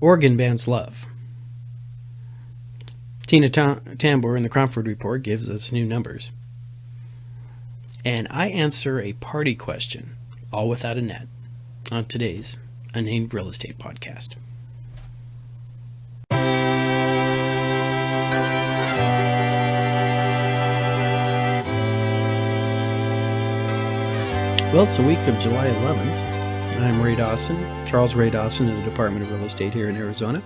Oregon bans love. Tina Tambor in the Cromford Report gives us new numbers. And I answer a party question, all without a net, on today's Unnamed Real Estate Podcast. Well, it's the week of July 11th. I'm Ray Dawson, Charles Ray Dawson of the Department of Real Estate here in Arizona.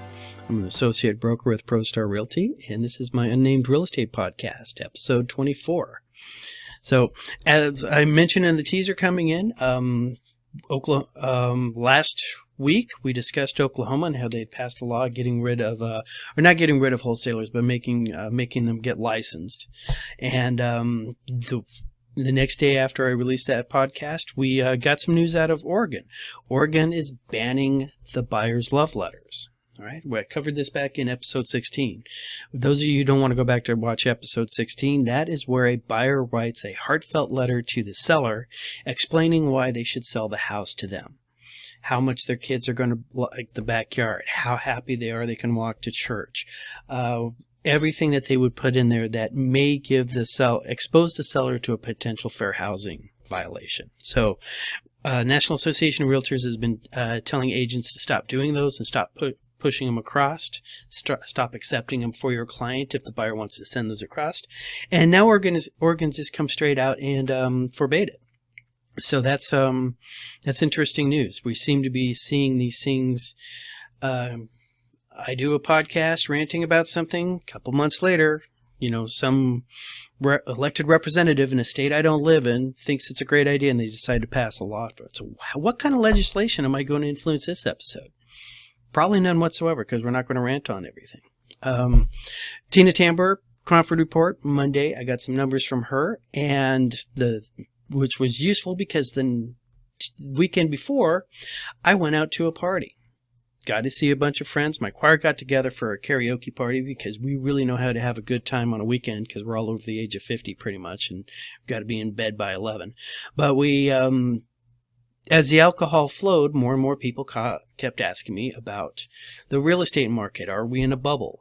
I'm an associate broker with ProStar Realty, and this is my Unnamed Real Estate Podcast, episode 24. So, as I mentioned in the teaser coming in, last week we discussed Oklahoma and how they passed a law getting rid of, or not getting rid of wholesalers, but making them get licensed. And the next day after I released that podcast, we got some news out of Oregon. Oregon is banning the buyer's love letters. All right, I covered this back in episode 16. Those of you who don't want to go back to watch episode 16, that is where a buyer writes a heartfelt letter to the seller explaining why they should sell the house to them, how much their kids are going to like the backyard, how happy they are they can walk to church, everything that they would put in there that may give expose the seller to a potential fair housing violation. So National Association of Realtors has been telling agents to stop doing those and stop pushing them across, stop accepting them for your client if the buyer wants to send those across. And now Oregon's just come straight out and forbade it. So that's interesting news. We seem to be seeing these things. I do a podcast ranting about something. A couple months later, some elected representative in a state I don't live in thinks it's a great idea, and they decide to pass a law for it. So what kind of legislation am I going to influence this episode? Probably none whatsoever, because we're not going to rant on everything. Tina Tambor, Cromford Report, Monday. I got some numbers from her, and which was useful because the weekend before, I went out to a party. Got to see a bunch of friends. My choir got together for a karaoke party because we really know how to have a good time on a weekend because we're all over the age of 50 pretty much, and we've got to be in bed by 11. But we, as the alcohol flowed, more and more people kept asking me about the real estate market. Are we in a bubble?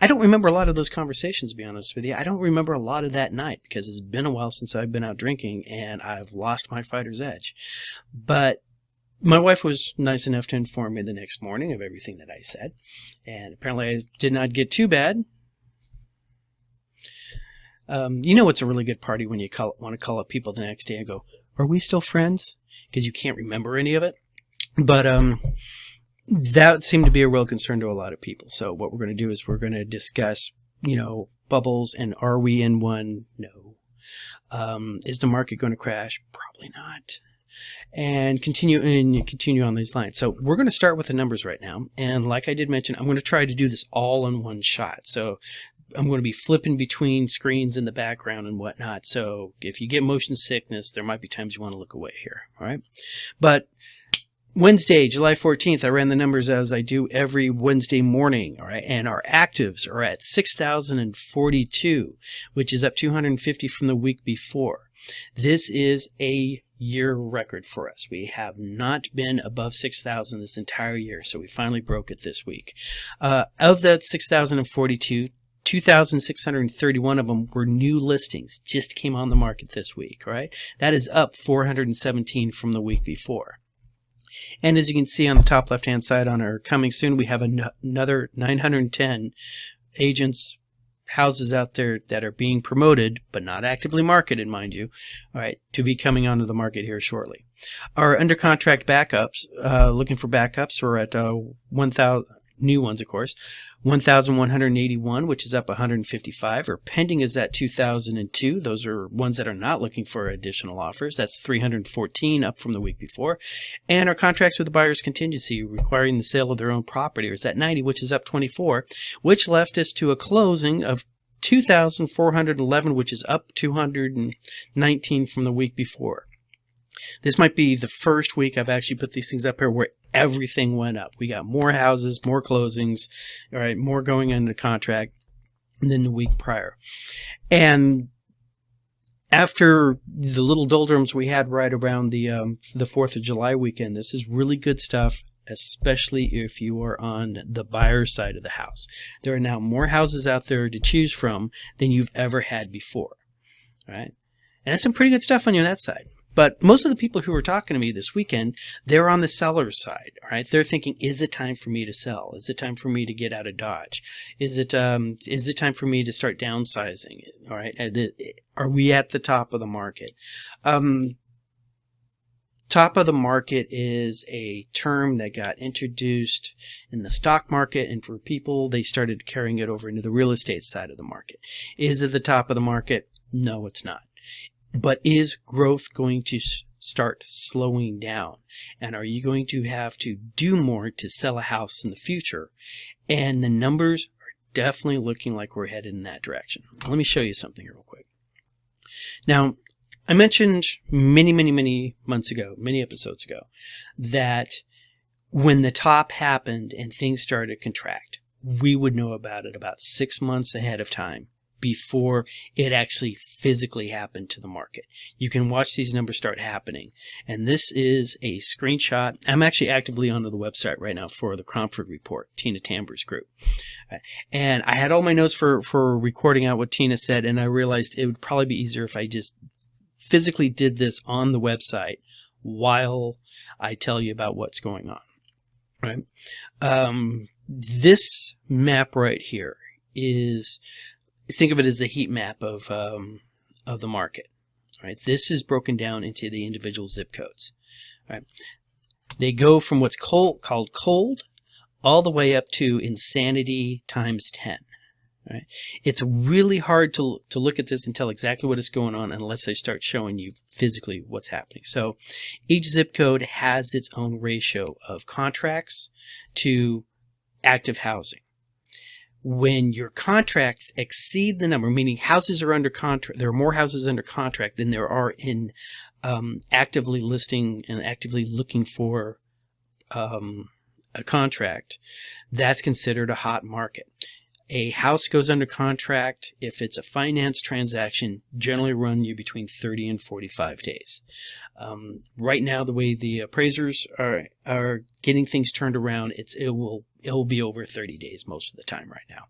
I don't remember a lot of those conversations, to be honest with you. I don't remember a lot of that night because it's been a while since I've been out drinking and I've lost my fighter's edge. But my wife was nice enough to inform me the next morning of everything that I said, and apparently I did not get too bad. It's a really good party when you want to call up people the next day and go, "Are we still friends?" Because you can't remember any of it. But that seemed to be a real concern to a lot of people. So what we're going to do is we're going to discuss, bubbles, and are we in one? No. Is the market going to crash? Probably not. And continue on these lines. So we're going to start with the numbers right now. And like I did mention, I'm going to try to do this all in one shot. So I'm going to be flipping between screens in the background and whatnot. So if you get motion sickness, there might be times you want to look away here. All right. But Wednesday, July 14th, I ran the numbers as I do every Wednesday morning. All right. And our actives are at 6,042, which is up 250 from the week before. This is a year record for us. We have not been above 6,000 this entire year, so we finally broke it this week. Of that 6,042, 2,631 of them were new listings, just came on the market this week, right? That is up 417 from the week before. And as you can see on the top left-hand side on our coming soon, we have another 910 houses out there that are being promoted, but not actively marketed, mind you, all right, to be coming onto the market here shortly. Our under contract backups, looking for backups, we're at 1,000, new ones, of course, 1,181, which is up 155. Our pending is at 2,002. Those are ones that are not looking for additional offers. That's 314, up from the week before. And our contracts with the buyer's contingency requiring the sale of their own property is at 90, which is up 24, which left us to a closing of 2,411, which is up 219 from the week before. This might be the first week I've actually put these things up here where everything went up. We got more houses, more closings, all right, more going into contract than the week prior. And after the little doldrums we had right around the 4th of July weekend, this is really good stuff. especially if you are on the buyer side of the house. There are now more houses out there to choose from than you've ever had before, right? And that's some pretty good stuff on that side. But most of the people who were talking to me this weekend, they're on the seller's side, all right? They're thinking, is it time for me to sell? Is it time for me to get out of Dodge? Is it time for me to start downsizing it, all right? Are we at the top of the market? Top of the market is a term that got introduced in the stock market, and for people, they started carrying it over into the real estate side of the market. Is it the top of the market? No, it's not. But is growth going to start slowing down? And are you going to have to do more to sell a house in the future? And the numbers are definitely looking like we're headed in that direction. Let me show you something here real quick. Now, I mentioned many months ago, many episodes ago, that when the top happened and things started to contract, we would know about it about 6 months ahead of time before it actually physically happened to the market. You can watch these numbers start happening. And this is a screenshot. I'm actually actively onto the website right now for the Cromford Report, Tina Tamber's group. And I had all my notes for recording out what Tina said, and I realized it would probably be easier if I just physically did this on the website while I tell you about what's going on. Right? This map right here is, think of it as a heat map of the market. Right? This is broken down into the individual zip codes. Right? They go from what's called cold all the way up to insanity times 10. Right? It's really hard to look at this and tell exactly what is going on unless I start showing you physically what's happening. So each zip code has its own ratio of contracts to active housing. When your contracts exceed the number, meaning houses are under contract, there are more houses under contract than there are in actively listing and actively looking for a contract, that's considered a hot market. A house goes under contract if it's a finance transaction, generally run you between 30 and 45 days. Right now, the way the appraisers are getting things turned around, it will be over 30 days most of the time right now.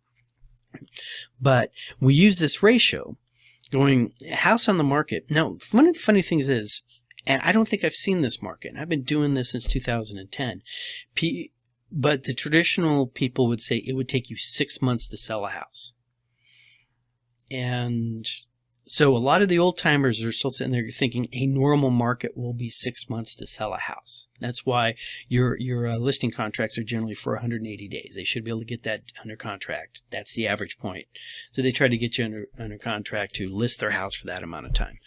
But we use this ratio going house on the market. Now, one of the funny things is, and I don't think I've seen this market, and I've been doing this since 2010, but the traditional people would say it would take you 6 months to sell a house. And so a lot of the old timers are still sitting there thinking a normal market will be 6 months to sell a house. That's why your listing contracts are generally for 180 days. They should be able to get that under contract. That's the average point. So they try to get you under contract to list their house for that amount of time.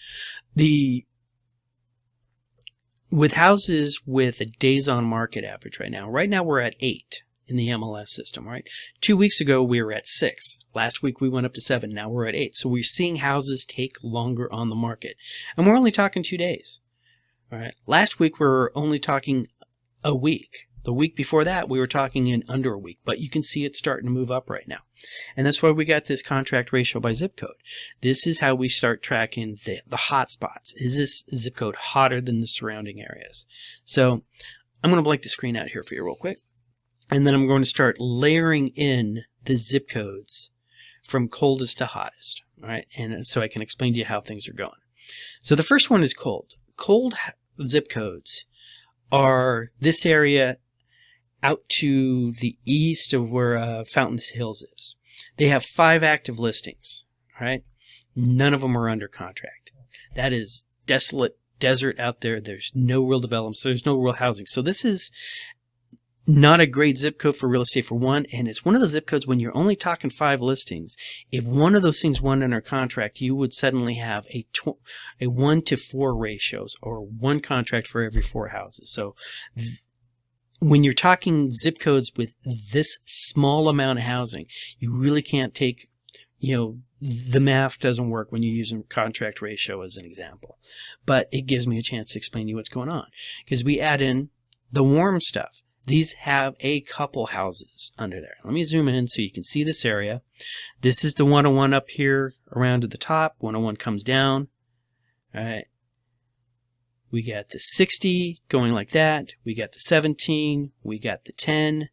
With houses with a days on market average right now we're at 8 in the MLS system, right? 2 weeks ago, we were at 6. Last week, we went up to 7. Now we're at 8. So we're seeing houses take longer on the market. And we're only talking 2 days, all right? Last week, we were only talking a week. The week before that, we were talking in under a week. But you can see it starting to move up right now. And that's why we got this contract ratio by zip code. This is how we start tracking the hot spots. Is this zip code hotter than the surrounding areas? So I'm going to blank the screen out here for you real quick. And then I'm going to start layering in the zip codes from coldest to hottest. All right. And so I can explain to you how things are going. So the first one is cold. Cold zip codes are this area out to the east of where Fountain Hills is. They have 5 active listings, right? None of them are under contract. That is desolate desert out there. There's no real development, so there's no real housing. So this is not a great zip code for real estate for one, and it's one of the zip codes when you're only talking 5 listings. If one of those things went under contract, you would suddenly have a 1 to 4 ratios, or 1 contract for every 4 houses. So when you're talking zip codes with this small amount of housing, you really can't take, the math doesn't work when you're using contract ratio as an example. But it gives me a chance to explain to you what's going on. Because we add in the warm stuff. These have a couple houses under there. Let me zoom in so you can see this area. This is the 101 up here around to the top. 101 comes down. All right. We got the 60 going like that. We got the 17. We got the 10.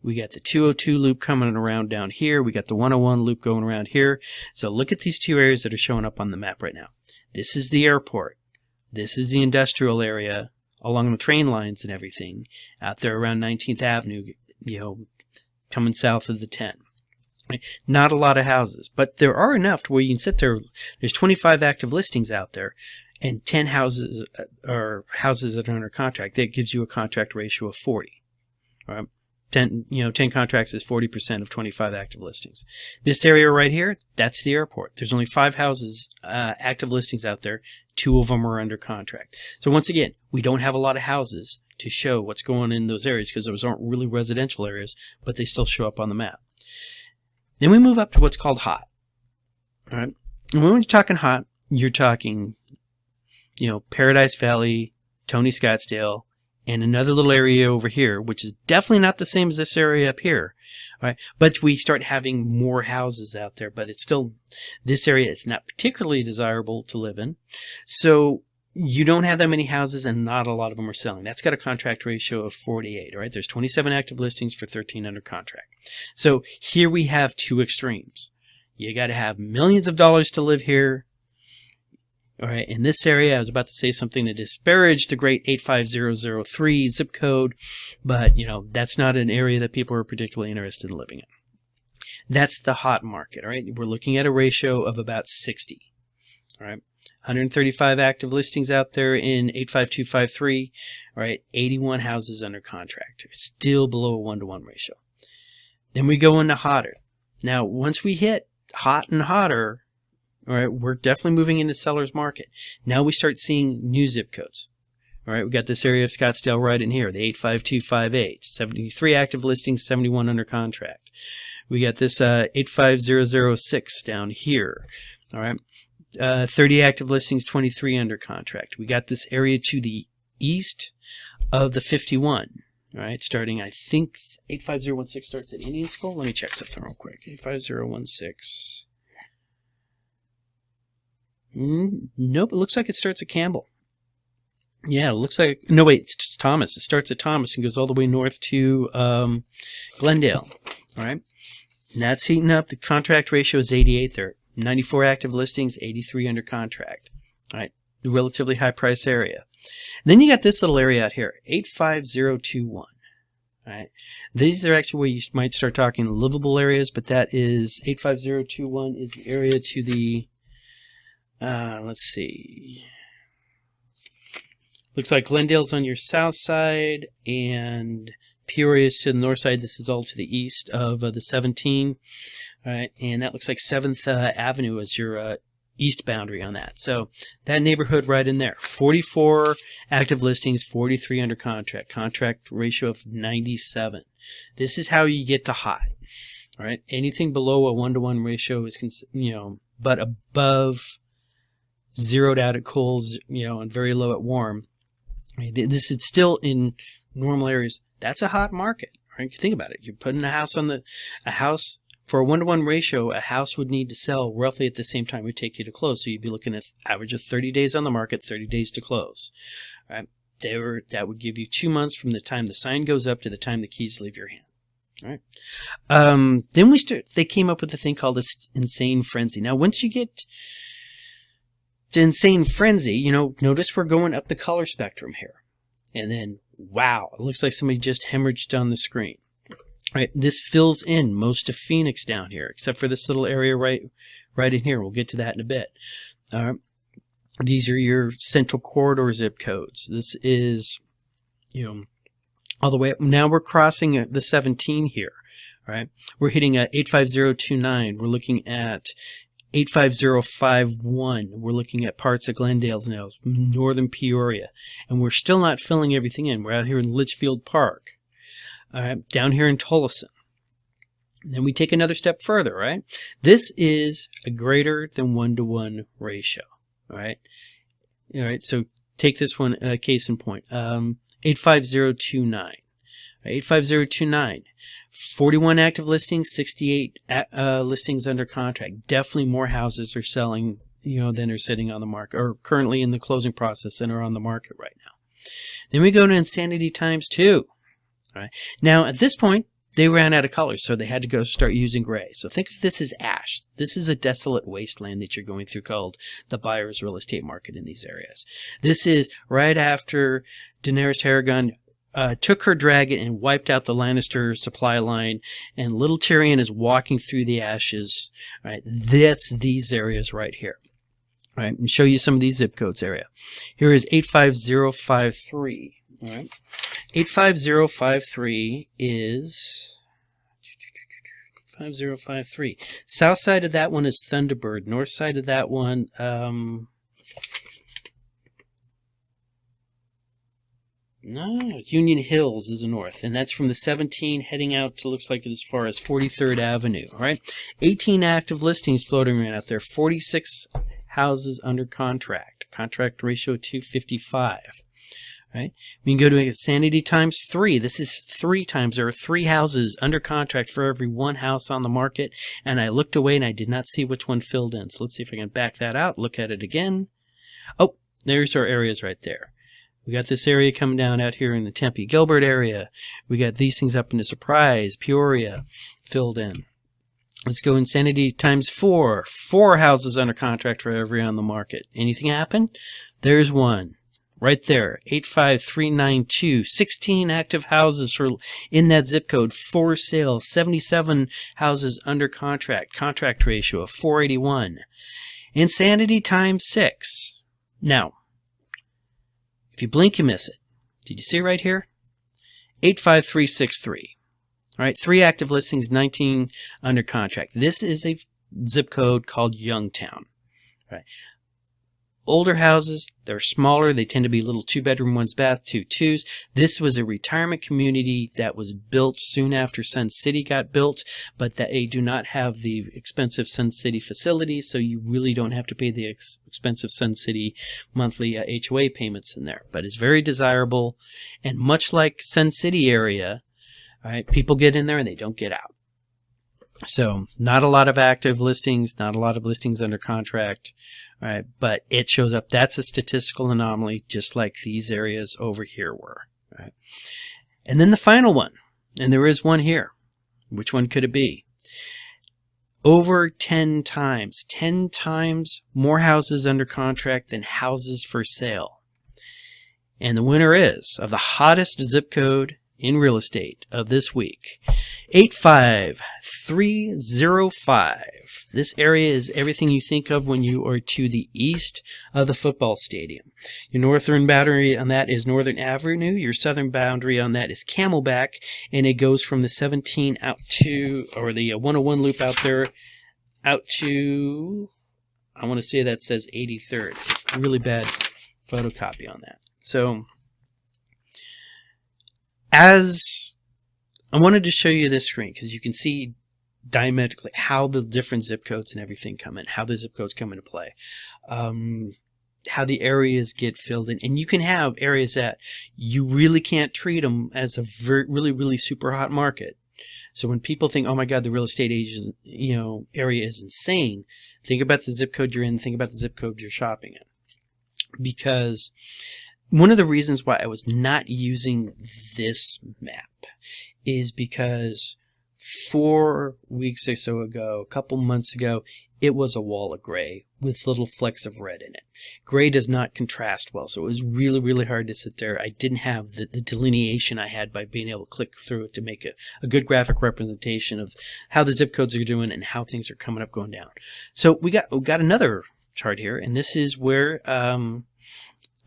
We got the 202 loop coming around down here. We got the 101 loop going around here. So look at these two areas that are showing up on the map right now. This is the airport. This is the industrial area along the train lines and everything out there around 19th Avenue, coming south of the 10. Not a lot of houses, but there are enough to where you can sit there. There's 25 active listings out there and 10 houses or houses that are under contract. That gives you a contract ratio of 40. All right. 10 contracts is 40% of 25 active listings. This area right here, that's the airport. There's only 5 houses, active listings out there. 2 of them are under contract. So once again, we don't have a lot of houses to show what's going on in those areas because those aren't really residential areas, but they still show up on the map. Then we move up to what's called hot. All right. And when you're talking hot, you're talking, Paradise Valley, Tony Scottsdale, and another little area over here, which is definitely not the same as this area up here. All right. But we start having more houses out there, but it's still, this area is not particularly desirable to live in. So you don't have that many houses and not a lot of them are selling. That's got a contract ratio of 48. All right. There's 27 active listings for 13 under contract. So here we have two extremes. You got to have millions of dollars to live here. All right, in this area, I was about to say something to disparage the great 85003 zip code, but, that's not an area that people are particularly interested in living in. That's the hot market, all right? We're looking at a ratio of about 60, all right? 135 active listings out there in 85253, all right? 81 houses under contract, still below a 1-to-1 ratio. Then we go into hotter. Now, once we hit hot and hotter, all right, we're definitely moving into seller's market. Now we start seeing new zip codes. All right, we got this area of Scottsdale right in here, the 85258, 73 active listings, 71 under contract. We got this 85006 down here. All right, 30 active listings, 23 under contract. We got this area to the east of the 51. All right, starting, I think 85016 starts at Indian School. Let me check something real quick. 85016. Nope, it looks like it starts at Campbell. Yeah, it looks like, no wait, it's Thomas. It starts at Thomas and goes all the way north to Glendale. All right, and that's heating up. The contract ratio is 88 there. 94 active listings, 83 under contract. All right, the relatively high price area. And then you got this little area out here, 85021. All right, these are actually where you might start talking livable areas, but that is 85021 is the area to the let's see. Looks like Glendale's on your south side and Peoria's to the north side. This is all to the east of the 17. All right, and that looks like 7th Avenue is your east boundary on that. So that neighborhood right in there. 44 active listings, 43 under contract. Contract ratio of 97. This is how you get to high. All right, anything below a 1-to-1 ratio is, but above zeroed out at cold, and very low at warm. This is still in normal areas. That's a hot market, right? Think about it. You're putting a house for a 1-to-1 ratio. A house would need to sell roughly at the same time it would take you to close. So you'd be looking at average of 30 days on the market, 30 days to close. All right. That would give you 2 months from the time the sign goes up to the time the keys leave your hand. All right. Then they came up with a thing called insane frenzy. Now, once you get to insane frenzy, notice we're going up the color spectrum here. And then, wow, it looks like somebody just hemorrhaged on the screen. All right, this fills in most of Phoenix down here, except for this little area right in here. We'll get to that in a bit. All right, these are your central corridor zip codes. This is, all the way up. Now we're crossing the 17 here. All right, we're hitting 85029. We're looking at 85051. We're looking at parts of Glendale now, northern Peoria, and we're still not filling everything in. We're out here in Litchfield Park, all right, down here in Tolleson. And then we take another step further, right? This is a greater than 1-to-1 ratio, all right? All right, so take this one, case in point, 85029. 85029. 41 active listings, 68 listings under contract. Definitely more houses are selling than are sitting on the market or currently in the closing process and are on the market right now. Then we go to insanity times 2. All right. Now, at this point, they ran out of colors, so they had to go start using gray. So think of this as ash. This is a desolate wasteland that you're going through called the buyer's real estate market in these areas. This is right after Daenerys Targaryen took her dragon and wiped out the Lannister supply line, and little Tyrion is walking through the ashes. Right, that's these areas right here. All right, and show you some of these zip codes area. Here is 85053. All right, 85053 is 5053. South side of that one is Thunderbird. North side of that one, no, Union Hills is the north, and that's from the 17 heading out to looks like as far as 43rd Avenue. All right, 18 active listings floating around out there. 46 houses under contract. Contract ratio 255. Right? We can go to insanity times 3. This is 3 times. There are 3 houses under contract for every 1 house on the market. And I looked away and I did not see which one filled in. So let's see if I can back that out. Look at it again. Oh, there's our areas right there. We got this area coming down out here in the Tempe Gilbert area. We got these things up into Surprise, Peoria, filled in. Let's go insanity times 4. 4 houses under contract for every on the market. Anything happen? There's one. Right there, 85392, 16 active houses for in that zip code for sale, 77 houses under contract, contract ratio of 481. Insanity times 6. Now, if you blink, you miss it. Did you see it right here? 85363. All right, 3 active listings, 19 under contract. This is a zip code called Youngtown. All right. Older houses, they're smaller. They tend to be little 2-bedroom, 1-bath, 2-2s. This was a retirement community that was built soon after Sun City got built, but that they do not have the expensive Sun City facilities, so you really don't have to pay the expensive Sun City monthly HOA payments in there. But it's very desirable, and much like Sun City area, all right, people get in there and they don't get out. So not a lot of active listings, not a lot of listings under contract, all right, but it shows up. That's a statistical anomaly, just like these areas over here were. All right. And then the final one, and there is one here. Which one could it be? Over 10 times more houses under contract than houses for sale. And the winner is, of the hottest zip code in real estate of this week, 85305. This area is everything you think of when you are to the east of the football stadium. Your northern boundary on that is Northern Avenue. Your southern boundary on that is Camelback, and it goes from the 17 out to, or the 101 loop out there, out to, I want to say that says 83rd. Really bad photocopy on that. So, as I wanted to show you this screen because you can see diametrically how the different zip codes and everything come in, how the zip codes come into play, how the areas get filled in. And you can have areas that you really can't treat them as a really super hot market. So when people think, oh my God, the real estate agent, area is insane, think about the zip code you're in, think about the zip code you're shopping in. Because one of the reasons why I was not using this map is because 4 weeks or so ago, a couple months ago, it was a wall of gray with little flecks of red in it. Gray does not contrast well, so it was really hard to sit there. I didn't have the delineation I had by being able to click through it to make a good graphic representation of how the zip codes are doing and how things are coming up, going down. So we got another chart here, and this is where I'm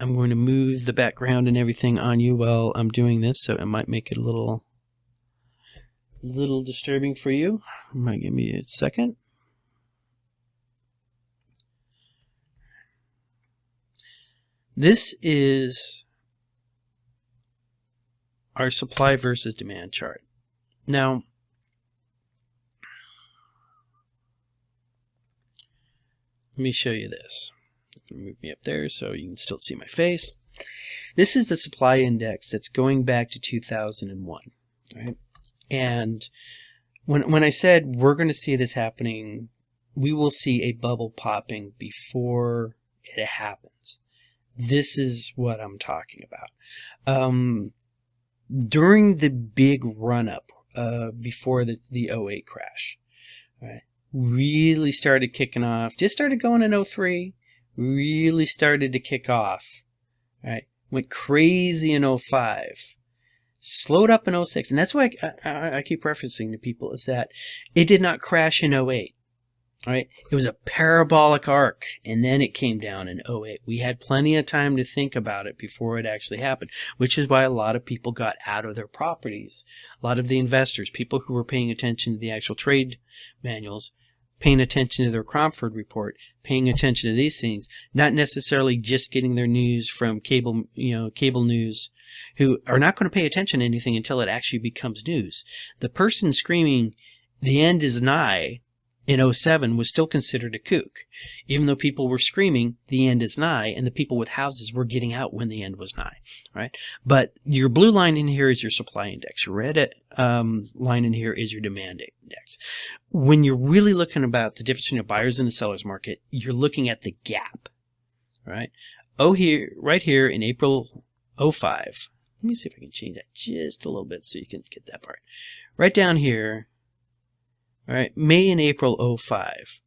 going to move the background and everything on you while I'm doing this, so it might make it a little disturbing for you. It might give me a second. This is our supply versus demand chart. Now, let me show you this. Move me up there so you can still see my face. This is the supply index that's going back to 2001, right? And when I said we're going to see this happening we will see a bubble popping before it happens. This is what I'm talking about. During the big run-up before the 08 crash, right, really started kicking off, just started going in 03, really started to kick off, right, went crazy in 05, slowed up in 06, and that's why I keep referencing to people, is that it did not crash in 08. Right? It was a parabolic arc, and then it came down in 08. We had plenty of time to think about it before it actually happened, which is why a lot of people got out of their properties. A lot of the investors, people who were paying attention to the actual trade manuals, paying attention to their Cromford report, paying attention to these things, not necessarily just getting their news from cable news, who are not going to pay attention to anything until it actually becomes news. The person screaming, "The end is nigh," in 07 was still considered a kook, even though people were screaming, "The end is nigh," and the people with houses were getting out when the end was nigh, right? But your blue line in here is your supply index. Your red line in here is your demand index. When you're really looking about the difference between a buyer's and a seller's market, you're looking at the gap, right? Right here in April 05. Let me see if I can change that just a little bit so you can get that part. Right down here, all right, May and April 05,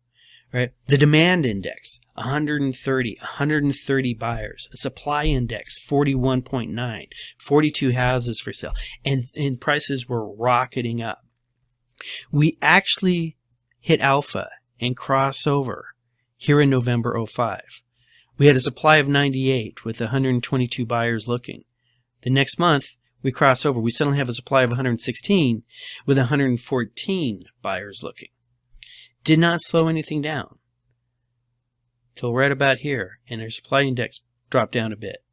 right? The demand index, 130 buyers. A supply index, 41.9, 42 houses for sale. And prices were rocketing up. We actually hit alpha and crossover here in November 05. We had a supply of 98 with 122 buyers looking. The next month, we cross over. We suddenly have a supply of 116 with 114 buyers looking. Did not slow anything down till right about here, and our supply index dropped down a bit.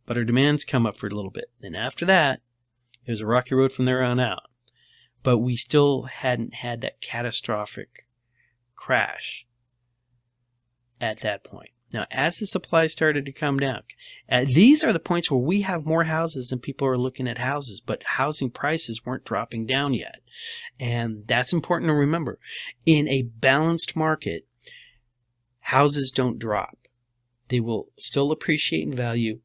But our demands come up for a little bit. Then after that, it was a rocky road from there on out. But we still hadn't had that catastrophic crash at that point. Now, as the supply started to come down, these are the points where we have more houses than people are looking at houses, but housing prices weren't dropping down yet. And that's important to remember. In a balanced market, houses don't drop. They will still appreciate in value,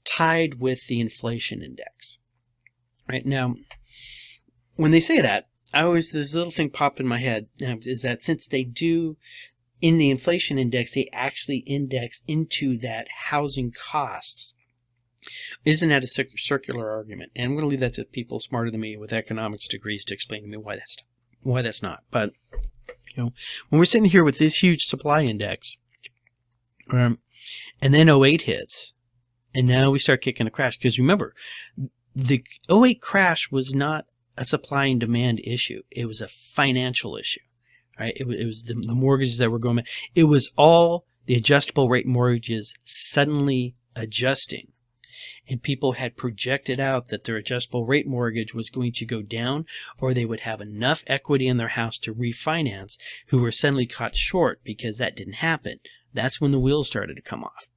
tied with the inflation index. Right now, when they say that, there's a little thing pop in my head, is that since they do, in the inflation index, they actually index into that housing costs. Isn't that a circular argument? And I'm going to leave that to people smarter than me with economics degrees to explain to me why that's not. But when we're sitting here with this huge supply index, and then 08 hits, and now we start kicking a crash. Because remember, the 08 crash was not a supply and demand issue. It was a financial issue. Right? It was the mortgages that were going up. It was all the adjustable rate mortgages suddenly adjusting. And people had projected out that their adjustable rate mortgage was going to go down, or they would have enough equity in their house to refinance, who were suddenly caught short because that didn't happen. That's when the wheels started to come off.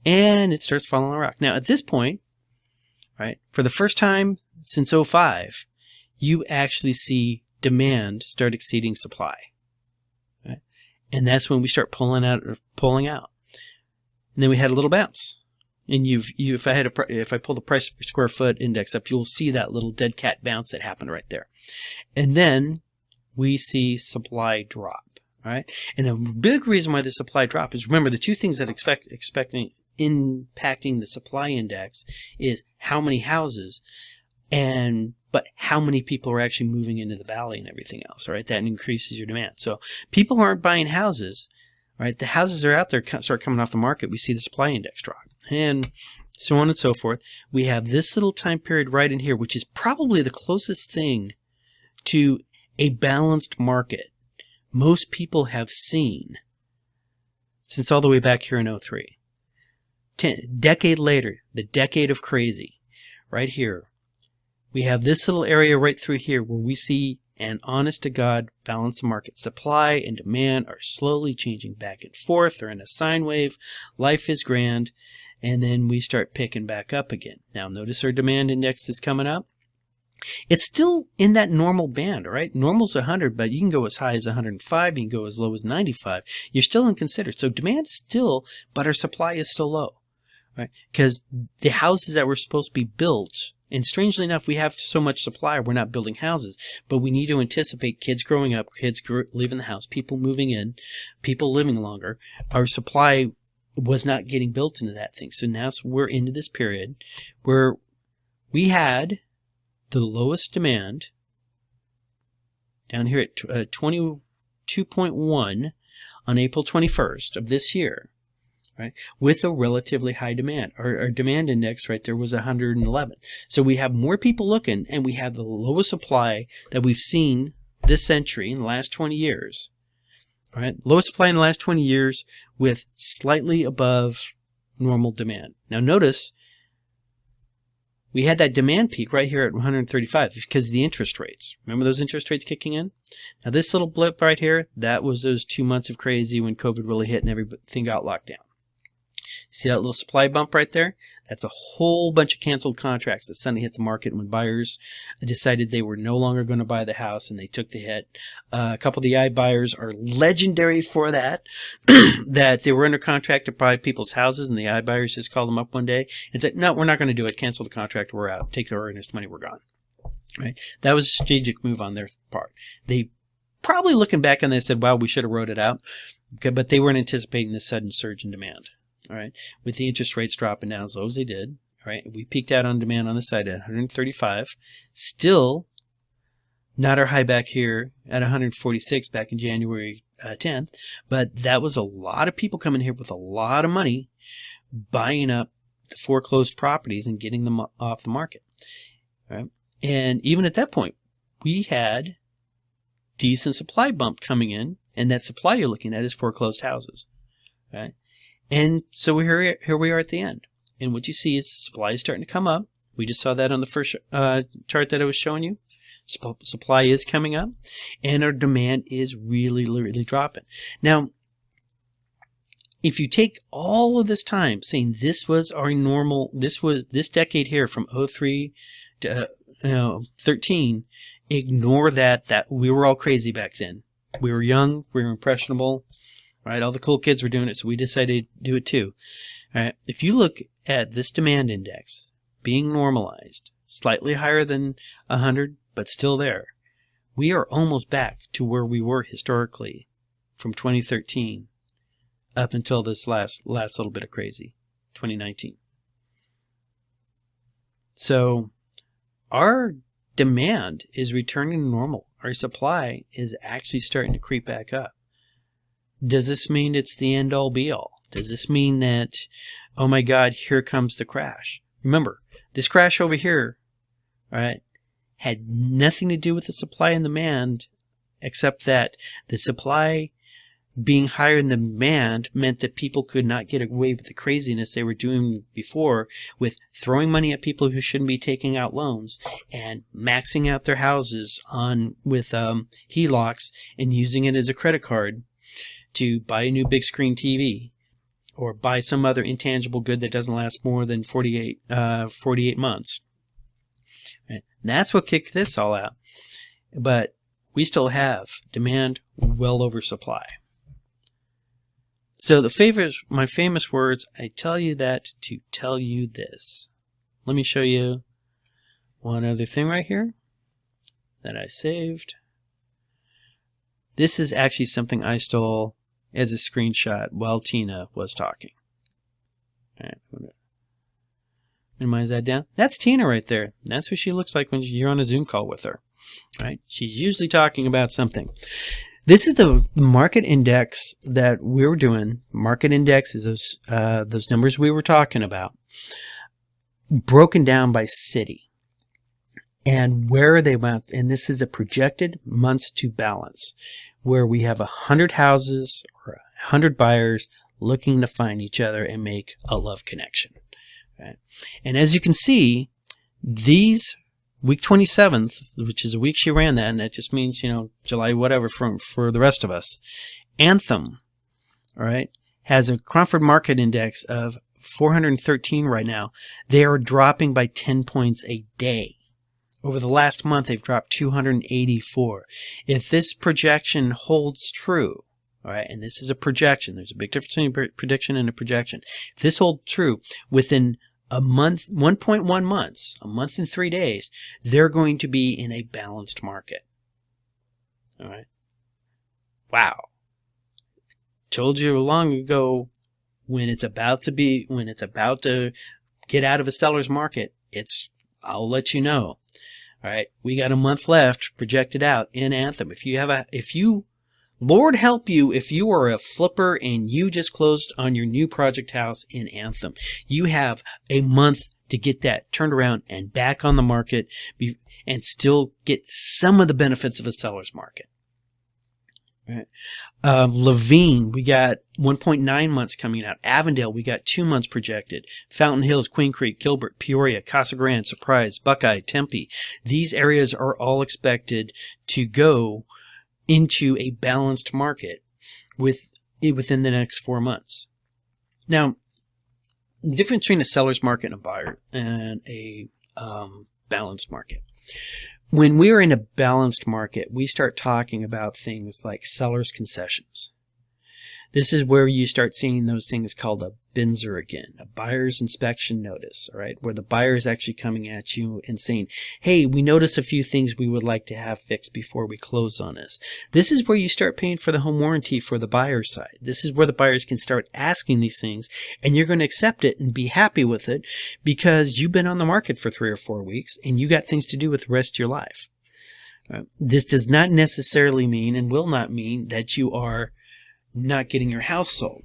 And it starts falling on a rock. Now, at this point, right, for the first time since 05, you actually see demand start exceeding supply. And that's when we start pulling out. And then we had a little bounce. And if I pull the price per square foot index up, you'll see that little dead cat bounce that happened right there. And then we see supply drop. All right. And a big reason why the supply drop is, remember, the two things that impacting the supply index is how many houses but how many people are actually moving into the valley and everything else, right? That increases your demand. So people aren't buying houses, right? The houses are out there, start coming off the market. We see the supply index drop, and so on and so forth. We have this little time period right in here, which is probably the closest thing to a balanced market most people have seen since all the way back here in 03. Decade later, the decade of crazy, right here. We have this little area right through here where we see an honest-to-God balanced market. Supply and demand are slowly changing back and forth. They're in a sine wave. Life is grand. And then we start picking back up again. Now, notice our demand index is coming up. It's still in that normal band, right? Normal's 100, but you can go as high as 105. You can go as low as 95. You're still in consider. So demand is still, but our supply is still low, right? Because the houses that were supposed to be built, and strangely enough, we have so much supply, we're not building houses, but we need to anticipate kids growing up, kids leaving the house, people moving in, people living longer. Our supply was not getting built into that thing. So now we're into this period where we had the lowest demand down here at 22.1 on April 21st of this year, right? With a relatively high demand. Our demand index right there was 111. So we have more people looking, and we have the lowest supply that we've seen this century in the last 20 years. All right? Lowest supply in the last 20 years with slightly above normal demand. Now notice we had that demand peak right here at 135 because of the interest rates. Remember those interest rates kicking in? Now this little blip right here, that was those 2 months of crazy when COVID really hit and everything got locked down. See that little supply bump right there? That's a whole bunch of canceled contracts that suddenly hit the market when buyers decided they were no longer going to buy the house and they took the hit. A couple of the iBuyers are legendary for that, that they were under contract to buy people's houses and the iBuyers just called them up one day and said, no, we're not going to do it. Cancel the contract. We're out. Take our earnest money. We're gone. Right? That was a strategic move on their part. They probably looking back and they said, wow, we should have wrote it out. Okay, but they weren't anticipating this sudden surge in demand. All right, with the interest rates dropping down as low as they did, all right, we peaked out on demand on the side at 135. Still not our high back here at 146 back in January 10th, but that was a lot of people coming here with a lot of money buying up the foreclosed properties and getting them off the market. All right, and even at that point, we had decent supply bump coming in, and that supply you're looking at is foreclosed houses. All right. And so here we are at the end. And what you see is the supply is starting to come up. We just saw that on the first chart that I was showing you. Supply is coming up. And our demand is really, really dropping. Now, if you take all of this time saying this was our normal, this decade here from 03 to 13, ignore that we were all crazy back then. We were young. We were impressionable. Right, all the cool kids were doing it, so we decided to do it too. All right, if you look at this demand index being normalized, slightly higher than 100, but still there, we are almost back to where we were historically from 2013 up until this last little bit of crazy, 2019. So our demand is returning to normal. Our supply is actually starting to creep back up. Does this mean it's the end all be all? Does this mean that, oh my God, here comes the crash? Remember, this crash over here, right, had nothing to do with the supply and demand, except that the supply being higher than the demand meant that people could not get away with the craziness they were doing before with throwing money at people who shouldn't be taking out loans and maxing out their houses with HELOCs and using it as a credit card to buy a new big screen TV or buy some other intangible good that doesn't last more than 48 months. Right? That's what kicked this all out. But we still have demand well over supply. So my famous words, I tell you that to tell you this. Let me show you one other thing right here that I saved. This is actually something I stole as a screenshot while Tina was talking. All right, I'm gonna minimize that down. That's Tina right there. That's what she looks like when you're on a Zoom call with her. All right, she's usually talking about something. This is the market index that we were doing. Market index is those numbers we were talking about, broken down by city and where they went. And this is a projected months to balance, where we have 100 houses or 100 buyers looking to find each other and make a love connection. Right? And as you can see, these week 27th, which is a week she ran that, and that just means, July whatever for the rest of us. Anthem, all right, has a Cromford Market Index of 413 right now. They are dropping by 10 points a day. Over the last month, they've dropped 284. If this projection holds true, all right, and this is a projection, there's a big difference between a prediction and a projection. If this holds true, within a month, 1.1 months, a month and 3 days, they're going to be in a balanced market. All right. Wow. Told you long ago, when it's about to get out of a seller's market, I'll let you know. All right, we got a month left projected out in Anthem. Lord help you, if you are a flipper and you just closed on your new project house in Anthem, you have a month to get that turned around and back on the market and still get some of the benefits of a seller's market. All right. Levine, we got 1.9 months coming out. Avondale, we got 2 months projected. Fountain Hills, Queen Creek, Gilbert, Peoria, Casa Grande, Surprise, Buckeye, Tempe. These areas are all expected to go into a balanced market within the next 4 months. Now, the difference between a seller's market and a buyer and a balanced market. When we're in a balanced market, we start talking about things like seller's concessions. This is where you start seeing those things called a BINSR again, a buyer's inspection notice, all right, where the buyer is actually coming at you and saying, hey, we notice a few things we would like to have fixed before we close on this. This is where you start paying for the home warranty for the buyer side. This is where the buyers can start asking these things, and you're going to accept it and be happy with it because you've been on the market for 3 or 4 weeks and you got things to do with the rest of your life. This does not necessarily mean and will not mean that you are not getting your house sold.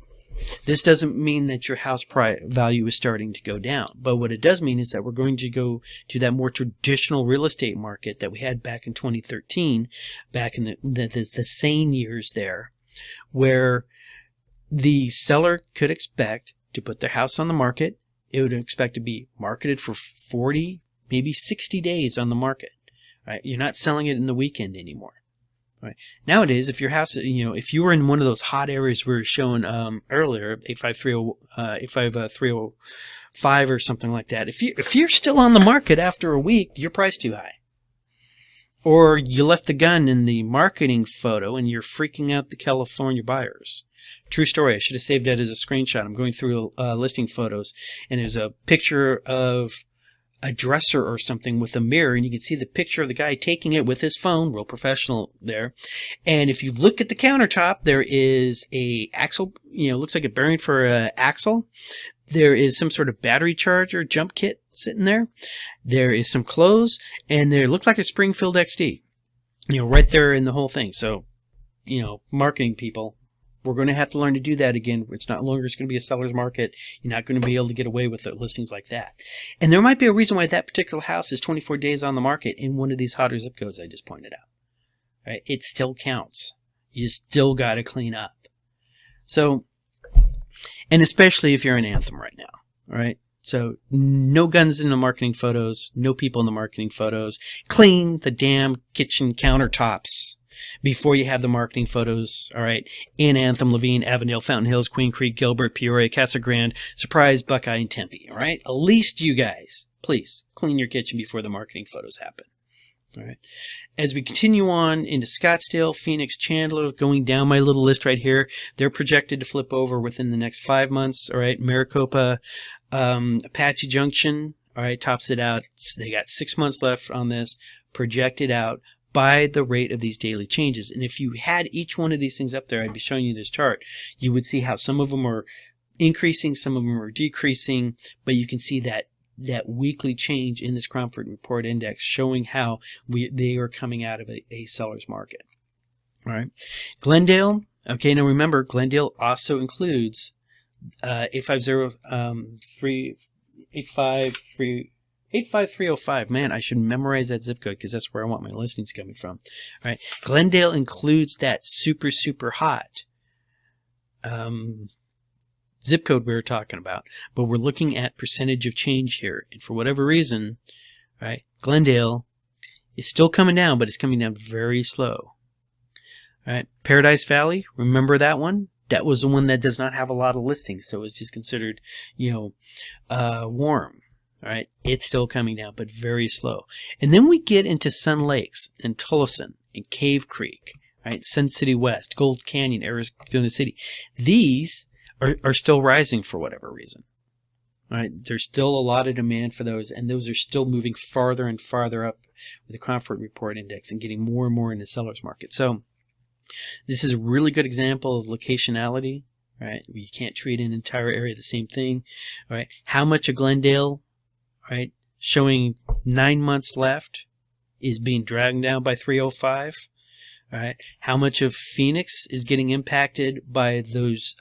This doesn't mean that your house value is starting to go down. But what it does mean is that we're going to go to that more traditional real estate market that we had back in 2013, back in the sane years there, where the seller could expect to put their house on the market. It would expect to be marketed for 40, maybe 60 days on the market. Right? You're not selling it in the weekend anymore. Right. Nowadays, if your house, if you were in one of those hot areas we were showing earlier, 85305 or something like that, if you're still on the market after a week, you're priced too high. Or you left the gun in the marketing photo and you're freaking out the California buyers. True story. I should have saved that as a screenshot. I'm going through listing photos, and there's a picture of a dresser or something with a mirror, and you can see the picture of the guy taking it with his phone, real professional there. And if you look at the countertop, there is a axle, looks like a bearing for an axle. There is some sort of battery charger jump kit sitting there. There is some clothes, and there looked like a Springfield XD, right there in the whole thing. So, marketing people, we're going to have to learn to do that again. It's not longer going to be a seller's market. You're not going to be able to get away with listings like that. And there might be a reason why that particular house is 24 days on the market in one of these hotter zip codes I just pointed out. Right? It still counts. You still got to clean up. So, and especially if you're in Anthem right now. All right? So no guns in the marketing photos, no people in the marketing photos. Clean the damn kitchen countertops before you have the marketing photos, all right, in Anthem, Levine, Avondale, Fountain Hills, Queen Creek, Gilbert, Peoria, Casa Grande, Surprise, Buckeye, and Tempe, all right? At least you guys, please, clean your kitchen before the marketing photos happen, all right? As we continue on into Scottsdale, Phoenix, Chandler, going down my little list right here, they're projected to flip over within the next 5 months, all right? Maricopa, Apache Junction, all right, tops it out. They got 6 months left on this, projected out by the rate of these daily changes. And if you had each one of these things up there, I'd be showing you this chart, you would see how some of them are increasing, some of them are decreasing, but you can see that weekly change in this Cromford Report Index showing how they are coming out of a seller's market. All right. Glendale, okay, now remember, Glendale also includes 85305. Man, I should memorize that zip code because that's where I want my listings coming from. All right. Glendale includes that super, super hot zip code we were talking about, but we're looking at percentage of change here. And for whatever reason, right, Glendale is still coming down, but it's coming down very slow. All right. Paradise Valley, remember that one? That was the one that does not have a lot of listings, so it's just considered, warm. All right, it's still coming down, but very slow. And then we get into Sun Lakes and Tullison and Cave Creek, right? Sun City West, Gold Canyon, Arizona City. These are still rising for whatever reason. All right, there's still a lot of demand for those, and those are still moving farther and farther up with the Comfort Report Index and getting more and more in the seller's market. So this is a really good example of locationality, right? You can't treat an entire area the same thing, right? How much of Glendale, right, showing 9 months left is being dragged down by 305, right? How much of Phoenix is getting impacted by those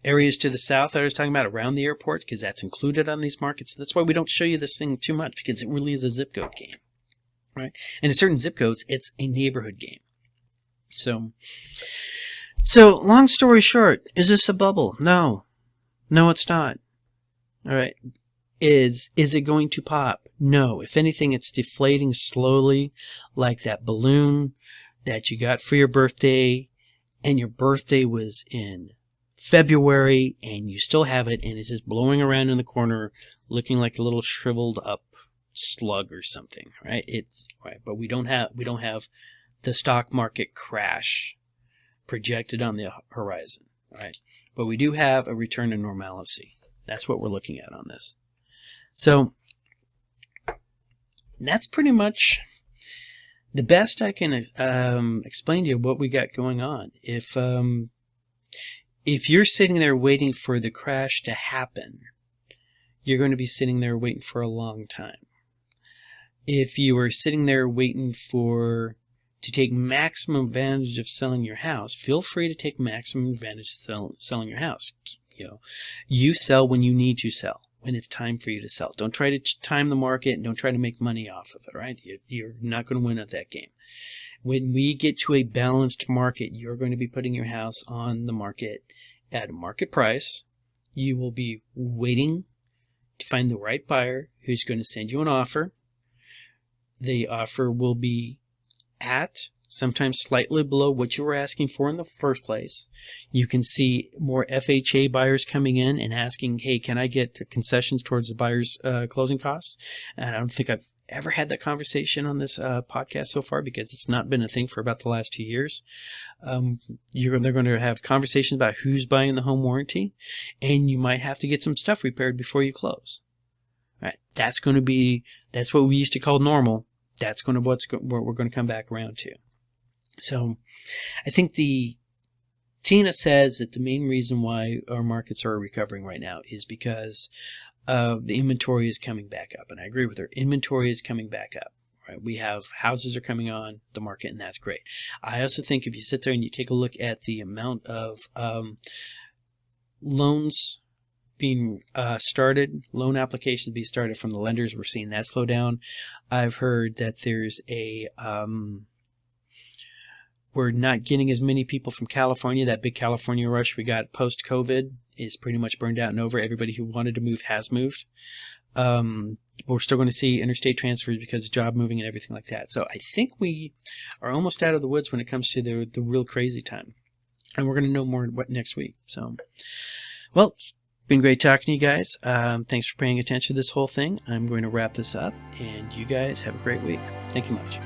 areas to the south that I was talking about around the airport, because that's included on these markets. That's why we don't show you this thing too much, because it really is a zip code game, right? And in certain zip codes, it's a neighborhood game. So long story short, is this a bubble? No, it's not. All right. Is it going to pop? No. If anything, it's deflating slowly, like that balloon that you got for your birthday, and your birthday was in February, and you still have it, and it's just blowing around in the corner, looking like a little shriveled up slug or something, right? It's right, but we don't have the stock market crash projected on the horizon, right? But we do have a return to normalcy. That's what we're looking at on this. So that's pretty much the best I can explain to you what we got going on. If you're sitting there waiting for the crash to happen, you're going to be sitting there waiting for a long time. If you are sitting there waiting to take maximum advantage of selling your house, feel free to take maximum advantage of selling your house. You sell when you need to sell, when it's time for you to sell. Don't try to time the market, and don't try to make money off of it, right? You're not going to win at that game. When we get to a balanced market, you're going to be putting your house on the market at a market price. You will be waiting to find the right buyer who's going to send you an offer. The offer will be at sometimes slightly below what you were asking for in the first place. You can see more FHA buyers coming in and asking, hey, can I get concessions towards the buyer's closing costs? And I don't think I've ever had that conversation on this podcast so far, because it's not been a thing for about the last 2 years. They're going to have conversations about who's buying the home warranty, and you might have to get some stuff repaired before you close. All right, that's what we used to call normal. That's what we're going to come back around to. So I think Tina says that the main reason why our markets are recovering right now is because the inventory is coming back up. And I agree with her. Inventory is coming back up. Right? We have houses are coming on the market, and that's great. I also think if you sit there and you take a look at the amount of loans being started, loan applications being started from the lenders, we're seeing that slow down. I've heard that there's we're not getting as many people from California. That big California rush we got post-COVID is pretty much burned out and over. Everybody who wanted to move has moved. We're still going to see interstate transfers because of job moving and everything like that. So I think we are almost out of the woods when it comes to the real crazy time. And we're going to know more next week. So, well, it's been great talking to you guys. Thanks for paying attention to this whole thing. I'm going to wrap this up, and you guys have a great week. Thank you much.